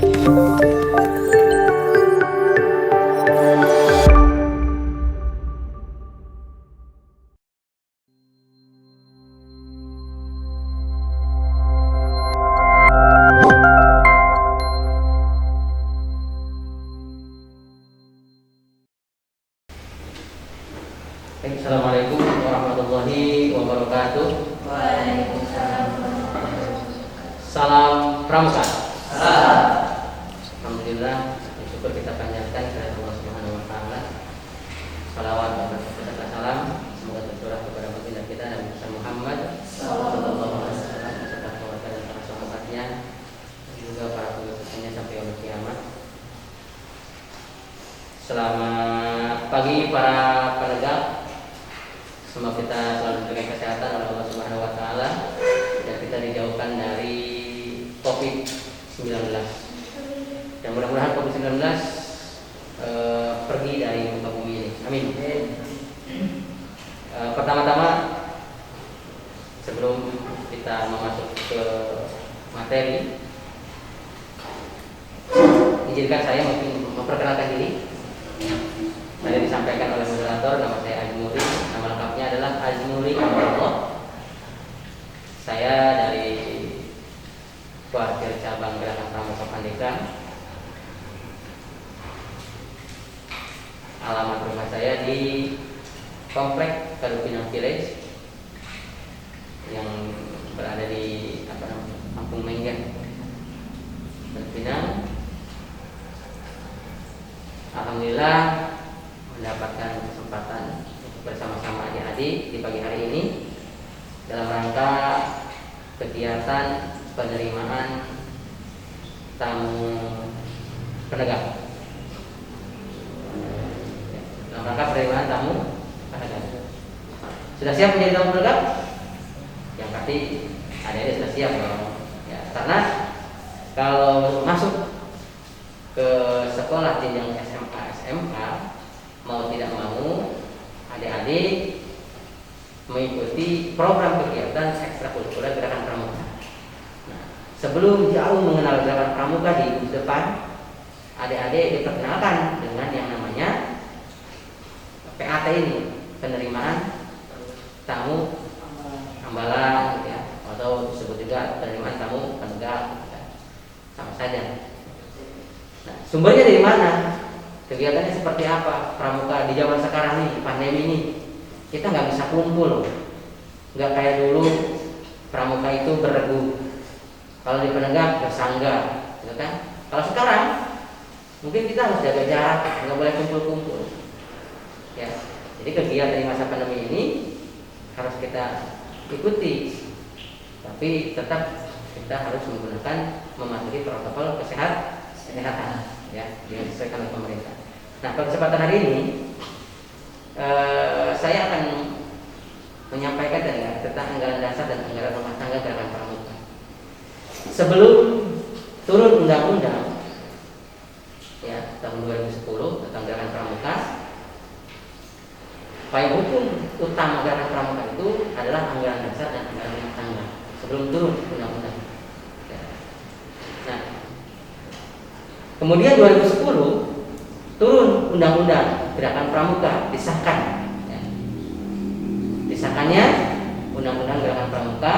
Assalamualaikum warahmatullahi wabarakatuh. Waalaikumsalam. Salam pramuka. Salam. Alhamdulillah, syukur kita panjatkan kepada Allah Subhanahu wa taala. Salawat dan salam semoga tercurah kepada baginda kita Nabi Muhammad sallallahu alaihi wasallam beserta keluarga dan para sahabatnya dan juga para pengikutnya sampai yaumul kiamat. Selamat pagi para penegak. Semoga kita selalu diberikan kesehatan oleh Allah Subhanahu wa taala dan kita dijauhkan dari COVID-19. Dan mudah-mudahan COVID-19 pergi dari muka bumi ini. Amin. Pertama-tama sebelum kita masuk ke materi, izinkan saya mungkin memperkenalkan diri. Tadi disampaikan oleh moderator, nama saya Azmuri, nama lengkapnya adalah Azmuri Amarullah. Saya dari Kuartir Cabang Gerakan Pramuka Pandeglang. Alamat rumah saya di Komplek Kadupinang Village yang berada di Kampung Menggen, Kadupinang. Alhamdulillah mendapatkan kesempatan untuk bersama-sama adik-adik di pagi hari ini dalam rangka kegiatan penerimaan tamu penegak. Dalam rangka penerimaan tamu penegak. Sudah siap menjadi tamu penegak? Yang pasti adik-adik sudah siap dong. Ya, karena kalau masuk ke sekolah jenjang SMA, SMK, mau tidak mau adik-adik mengikuti program kegiatan ekstrakurikuler Gerakan Pramuka. Nah, sebelum jauh mengenal Gerakan Pramuka di depan, adik-adik diperkenalkan dengan yang namanya PAT ini, penerimaan tamu hambalang, gitu ya, atau disebut juga penerimaan tamu penegak, gitu. Sama saja. Nah, sumbernya dari mana? Kegiatannya seperti apa? Pramuka di zaman sekarang nih, pandemi ini, kita nggak bisa kumpul, nggak kayak dulu. Pramuka itu beregu, kalau di penegak bersangga, gitu kan? Kalau sekarang, mungkin kita harus jaga jarak, nggak boleh kumpul-kumpul. Ya, jadi kegiatan di masa pandemi ini harus kita ikuti, tapi tetap kita harus mematuhi protokol kesehatan, ya, yang disesuaikan oleh pemerintah. Nah, pada kesempatan hari ini saya akan menyampaikan tentang anggaran dasar dan anggaran rumah tangga Gerakan Pramuka. Sebelum turun undang-undang ya tahun 2010 tentang Gerakan Pramuka, payung hukum utama Gerakan Pramuka itu adalah anggaran dasar dan anggaran rumah tangga. Sebelum turun undang-undang. Ya. Nah, kemudian 2010 turun undang-undang Gerakan Pramuka, disahkan. Ya. Disahkannya undang-undang Gerakan Pramuka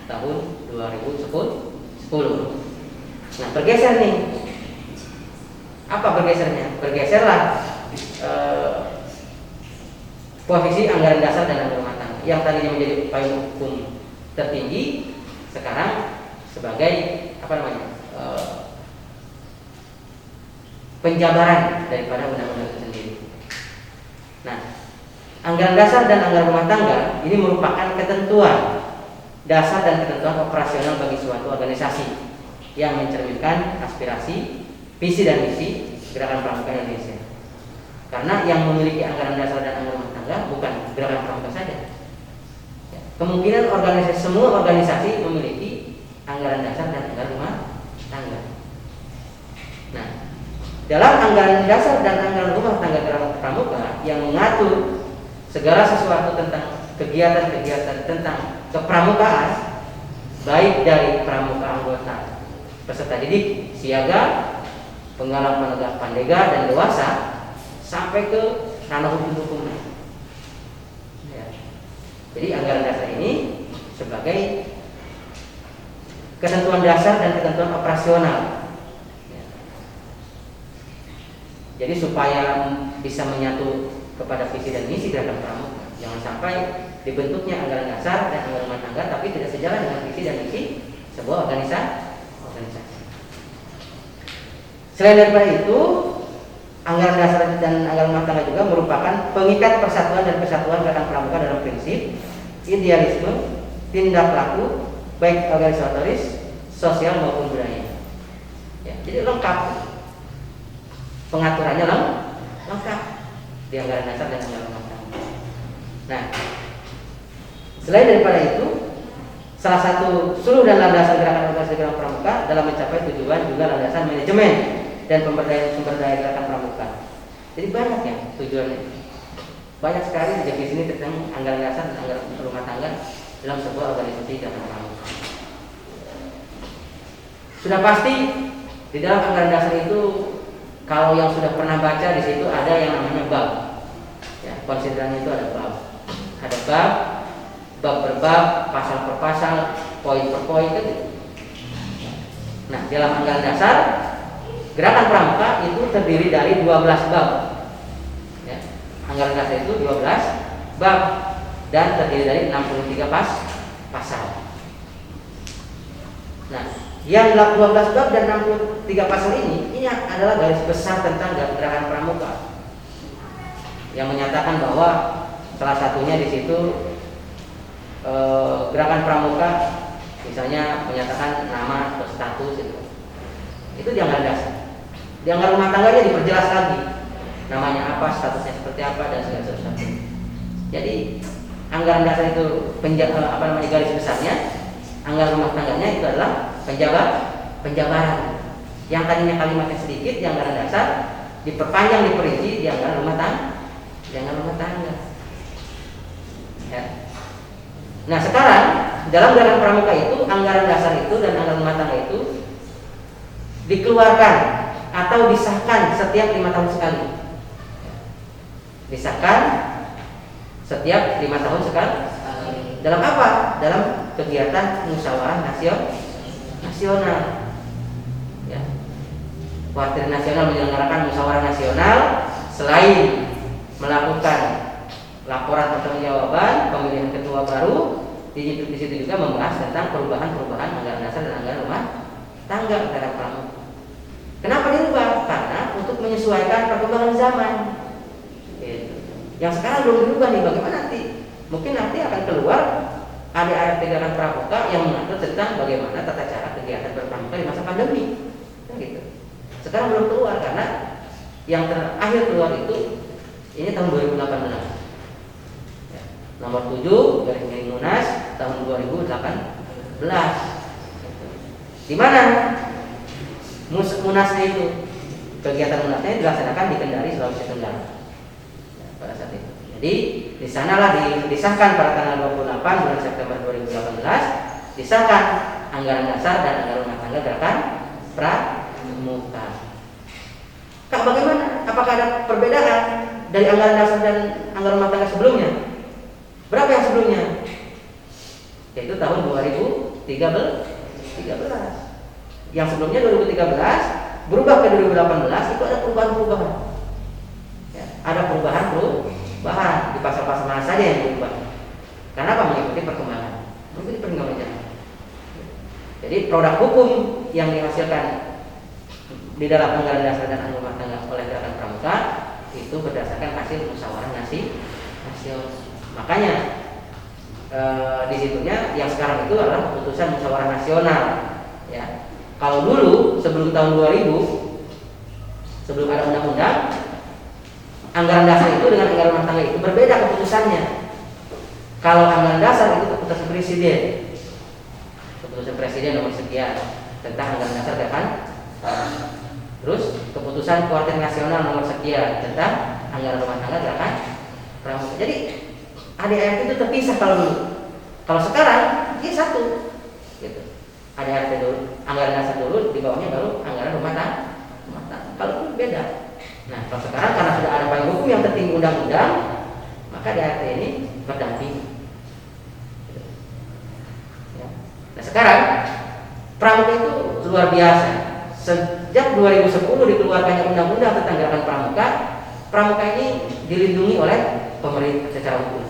tahun 2010. Nah, bergeser nih. Apa bergesernya? Bergeserlah posisi anggaran dasar dan anggaran rumah tangga yang tadinya menjadi payung hukum tertinggi, sekarang sebagai penjabaran daripada undang-undang itu sendiri. Nah, anggaran dasar dan anggaran rumah tangga ini merupakan ketentuan dasar dan ketentuan operasional bagi suatu organisasi yang mencerminkan aspirasi, visi dan misi Gerakan Pramuka Indonesia. Karena yang memiliki anggaran dasar dan anggaran rumah tangga bukan Gerakan Pramuka saja. Kemungkinan semua organisasi memiliki anggaran dasar dan anggaran rumah tangga. Nah, dalam anggaran dasar dan anggaran rumah tangga Gerakan Pramuka yang mengatur segala sesuatu tentang kegiatan-kegiatan tentang kepramukaan, baik dari pramuka anggota peserta didik, siaga, penggalang penegak pandega dan dewasa sampai ke ranah hukum. Ya. Jadi anggaran dasar ini sebagai ketentuan dasar dan ketentuan operasional. Ya. Jadi supaya bisa menyatu kepada visi dan misi gerakan pramuka, jangan sampai dibentuknya anggaran dasar dan anggaran rumah tangga tapi tidak sejalan dengan visi dan misi sebuah organisasi. Selain daripada itu, anggaran dasar dan anggaran rumah tangga juga merupakan pengikat persatuan dan kesatuan gerakan pramuka dalam prinsip, idealisme, tindak laku, baik organisatoris, sosial maupun budaya. Ya, jadi lengkap, pengaturannya lengkap di anggaran dasar dan anggaran rumah tangga. Nah, selain daripada itu, salah satu suluh dan landasan gerakan organisasi gerakan pramuka dalam mencapai tujuan juga landasan manajemen dan pemberdayaan sumber daya gerakan pramuka. Jadi banyak ya tujuannya. Banyak sekali definisi ini tentang anggaran dasar dan anggaran rumah tangga dalam sebuah organisasi gerakan pramuka. Sudah pasti di dalam anggaran dasar itu, kalau yang sudah pernah baca di situ ada yang namanya bab. Ya, konsiderannya itu ada bab. Ada bab per bab, pasal per pasal, poin per poin gitu. Nah, dalam anggaran dasar gerakan pramuka itu terdiri dari 12 bab. Ya, anggaran dasar itu 12 bab dan terdiri dari 63 pasal. Nah, yang 12 bab dan 63 pasal ini adalah garis besar tentang gerakan pramuka yang menyatakan bahwa salah satunya di situ gerakan pramuka misalnya menyatakan nama atau status itu di anggaran dasar. Di anggaran rumah tangganya diperjelas lagi namanya apa, statusnya seperti apa dan segala sesuatu. Jadi anggaran dasar itu garis besarnya, anggaran rumah tangganya itu adalah penjabaran. Yang tadinya kalimatnya sedikit di anggaran dasar diperpanjang, diperinci di anggaran rumah tangga. Ya. Nah, sekarang dalam gerakan pramuka itu anggaran dasar itu dan anggaran rumah tangga itu dikeluarkan atau disahkan setiap 5 tahun sekali. Disahkan setiap 5 tahun sekali. Dalam apa? Dalam kegiatan musyawarah nasional. Ya. Kuartir nasional menyelenggarakan musyawarah nasional selain melakukan laporan pertanggungjawaban pemilihan ketua baru, di situ juga membahas tentang perubahan anggaran dasar dan anggaran rumah tangga gerakan pramuka. Kenapa dirubah? Karena untuk menyesuaikan perkembangan zaman. Gitu. Yang sekarang belum dirubah nih, bagaimana nanti? Mungkin nanti akan keluar ADART gerakan pramuka yang mengatur tentang bagaimana tata cara kegiatan berpramuka di masa pandemi. Gitu. Sekarang belum keluar karena yang terakhir keluar itu ini tahun 2018. Ya. Nomor 7 garis miring Munas tahun 2018. Di mana Munasnya itu, kegiatan Munasnya dilaksanakan di Kendari, Sulawesi Tenggara. Ya, pada saat itu. Jadi di sanalah disahkan pada tanggal 28 bulan September 2018 disahkan anggaran dasar dan anggaran rumah tangga gerakan pramuka. Kak, bagaimana? Apakah ada perbedaan dari anggaran dasar dan anggaran rumah tangga sebelumnya? Berapa yang sebelumnya? Yaitu tahun 2013. Yang sebelumnya 2013 berubah ke 2018 itu ada perubahan. Ya, ada perubahan di pasal-pasal mana saja yang berubah. Karena apa? Mengikuti perkembangan, mengikuti perkembangan zaman. Jadi produk hukum yang dihasilkan di dalam anggaran dasar dan anggaran rumah tangga oleh gerakan pramuka itu berdasarkan hasil musyawarah nasional. Makanya di situnya yang sekarang itu adalah keputusan musyawarah nasional. Ya. Kalau dulu sebelum tahun 2000, sebelum ada undang-undang, anggaran dasar itu dengan anggaran rumah tangga itu berbeda keputusannya. Kalau anggaran dasar itu keputusan presiden nomor sekian tentang anggaran dasar kan. Terus keputusan kuartir nasional nomor sekian tentang anggaran rumah tangga gerakan pramuka. Jadi ADART itu terpisah kalau dulu. Kalau sekarang dia satu. Gitu. ADART dulu. anggaran dasar dulu, di bawahnya baru anggaran rumah tangga. Kalau beda. Nah, kalau sekarang karena sudah ada payung hukum yang tertinggi undang-undang, maka di ART ini berdampingan. Ya. Nah, sekarang pramuka itu luar biasa. Sejak 2010 dikeluarkannya undang-undang tentang gerakan pramuka, pramuka ini dilindungi oleh pemerintah secara hukum.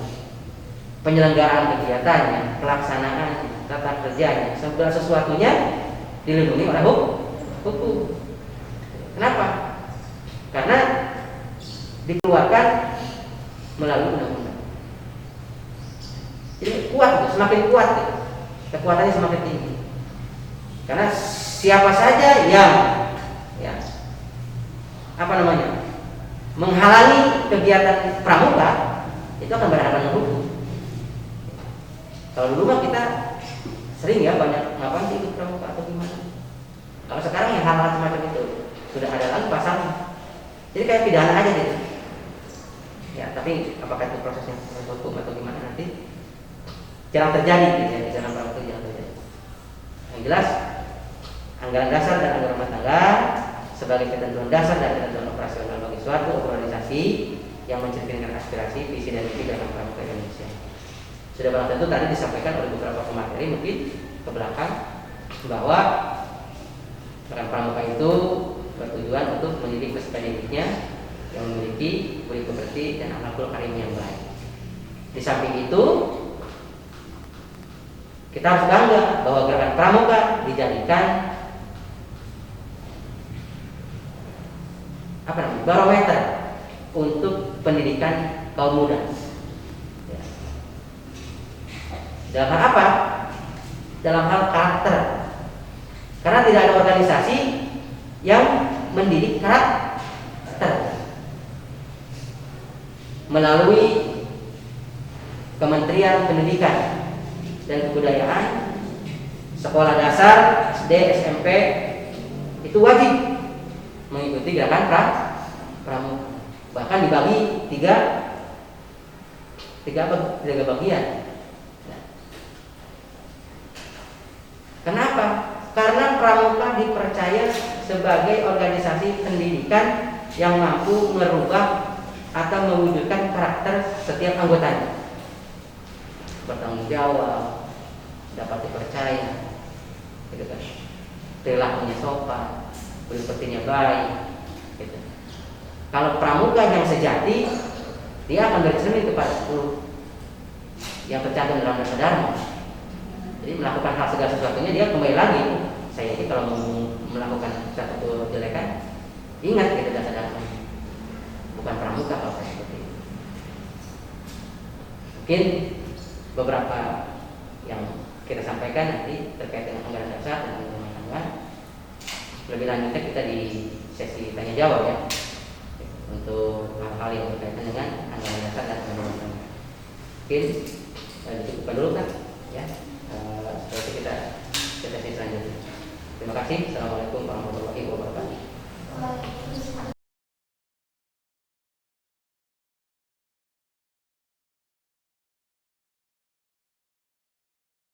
Penyelenggaraan kegiatannya, pelaksanaan tata kerjanya, segala sesuatunya dilindungi oleh hukum. Kenapa? Karena dikeluarkan melalui undang-undang. Jadi kuat, semakin kuat, kekuatannya semakin tinggi. Karena siapa saja yang menghalangi kegiatan pramuka itu akan berhadapan dengan hukum. Kalau dulu mah kita sering ya banyak ngapain sih ikut pramuka atau gimana. Kalau sekarang yang hal-hal semacam itu sudah ada lagi pasalnya. Jadi kayak pidana aja gitu. Ya, tapi apakah itu prosesnya hukum atau gimana nanti jarang terjadi gitu ya, di dalam pramuka jarang terjadi. Yang jelas anggaran dasar dan anggaran rumah tangga sebagai ketentuan dasar dan ketentuan operasional bagi suatu organisasi yang mencerminkan aspirasi, visi dan misi dalam pramuka Indonesia. Sudah barang tentu tadi disampaikan oleh beberapa pemateri mungkin ke belakang bahwa gerakan pramuka itu bertujuan untuk mendidik peserta didiknya yang memiliki budi pekerti dan akhlakul karim yang baik. Di samping itu kita harus bangga bahwa gerakan pramuka dijadikan barometer untuk pendidikan kaum muda. Ya. Dalam hal apa? Dalam hal karakter. Karena tidak ada organisasi yang mendidik karakter melalui Kementerian Pendidikan dan Kebudayaan, sekolah dasar, SD, SMP itu wajib mengikuti gerakan pramuka. Bahkan dibagi tiga bagian. Nah. Kenapa? Karena pramuka dipercaya sebagai organisasi pendidikan yang mampu merubah atau mewujudkan karakter setiap anggotanya. Bertanggung jawab, dapat dipercaya, gitu kan. Perilakunya sopan, bersepertinya baik, gitu. Kalau pramuka yang sejati, dia akan bercermin kepada 10 yang tercantum dalam dasar dharma. Jadi melakukan hal segala sesuatunya dia kembali lagi. Saya ini kalau mau melakukan satu kejelekan, ingat gitu dasar dharma. Bukan pramuka kalau saya seperti itu. Mungkin beberapa yang kita sampaikan nanti terkait dengan anggaran dasar dan anggaran rumah tangga. Lebih lanjutnya kita di sesi tanya jawab ya, untuk hal-hal yang berkaitan dengan anggaran dasar dan anggaran rumah tangga. Mungkin dicukupkan dulu kan.